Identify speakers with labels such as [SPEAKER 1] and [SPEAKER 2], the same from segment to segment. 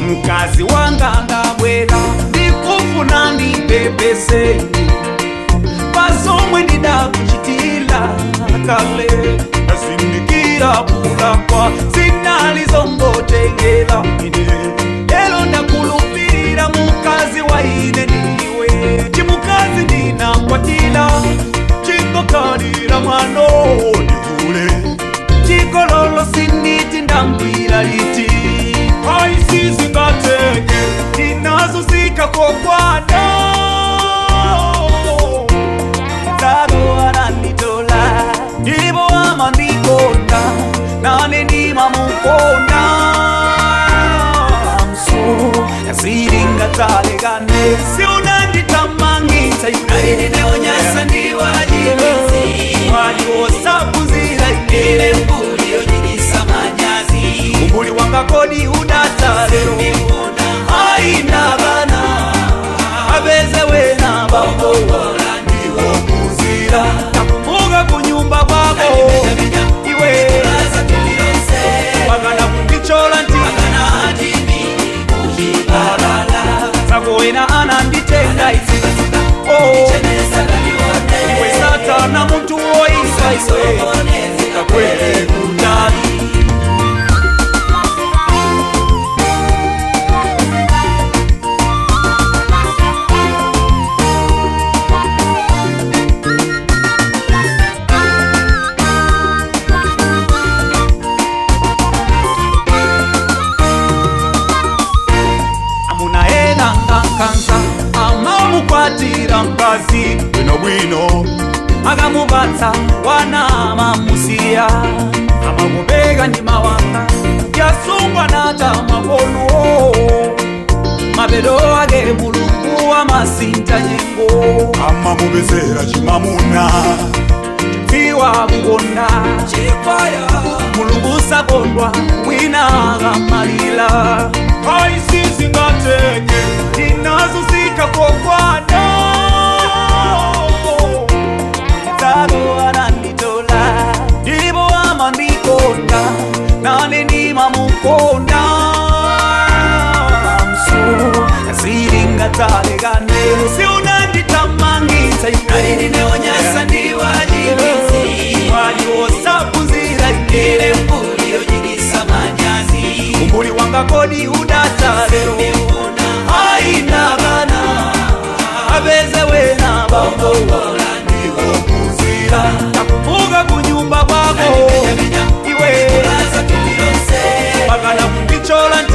[SPEAKER 1] Mkazi wanga ngabwera ndikufuna ndipepese pasomwe ndidakuchitila kale azindikira kulakwa zinalizongotengela ine lelo ndakulupira mukazi wa ine ndiwe chimukazi ndinakwatila chikokalira mwano ndikule chikololo siniti ndambwira liti haisizi ngateke ninazuzika kokwana zago ananditola ndibo amandikonda nane ndimamukonda amso yasiringatalekane siunanditamangisa yunainineonyasa ndiwajimizi waliwosapuzira ile mbuli yojilisa manyazi umbuli wanga kodi udatalero haina bana abeze wena bambo ndiwo kuzira nakumbuka kunyumba kwako iwe wakana kundichola nti zako wena ananditenga iwe satana muntu woisa iwe kakwele kutali kansa amamukwatira mkazi bwino bwino agamubatsa wana amamusiya amamubega ndi mawanga yasungwa nata maboluo mabedo age mulungu amasinta nyengo amamubezera chimamuna tiwa kugonda chifaya mulungu sakondwa wina amalila haisizi ngateke ninazuzika kokwana zago ananditola ndibo amandikonda nane ndimamukonda amso yasiringatalekane siunanditamangisa yunainineonyasa ndiwajimizi waliwosapuzira ile mbuli yojilisa manyazi umbuli wanga kodi udatalero haina bana abeze wena bambo ndiwo kuzira nakumbuka kunyumba kwako iwe bakana kundichola nti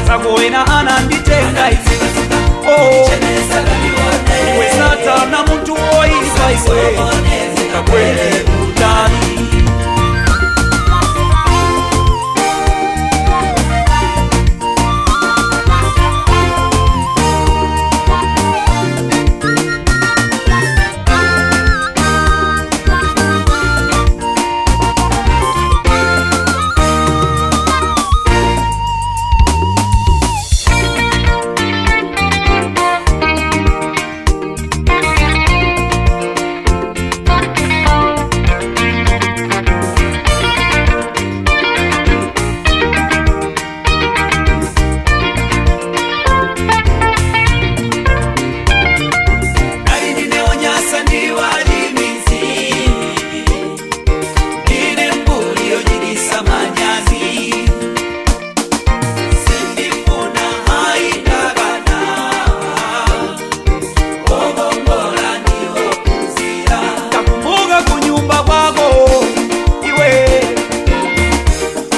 [SPEAKER 1] zako wena ananditenga iwe satana muntu woisa iwe kakwele kutali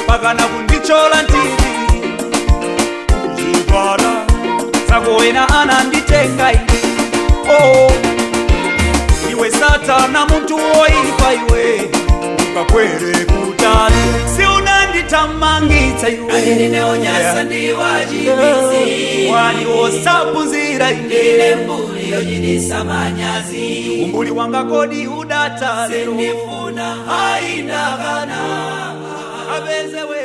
[SPEAKER 1] bakana kundichola ntiti kujibara zako wena ananditenga iwe satana muntu woipa iwe ukakwele kutali siunanditamangitsa iwe
[SPEAKER 2] nineonyasa ndiwajimizi
[SPEAKER 1] waliwosapuzira
[SPEAKER 2] ile mbuli iyo nyinisa manyazi
[SPEAKER 1] umbuli wanga kodi udata lero
[SPEAKER 2] sindifuna haindagana
[SPEAKER 1] abezewe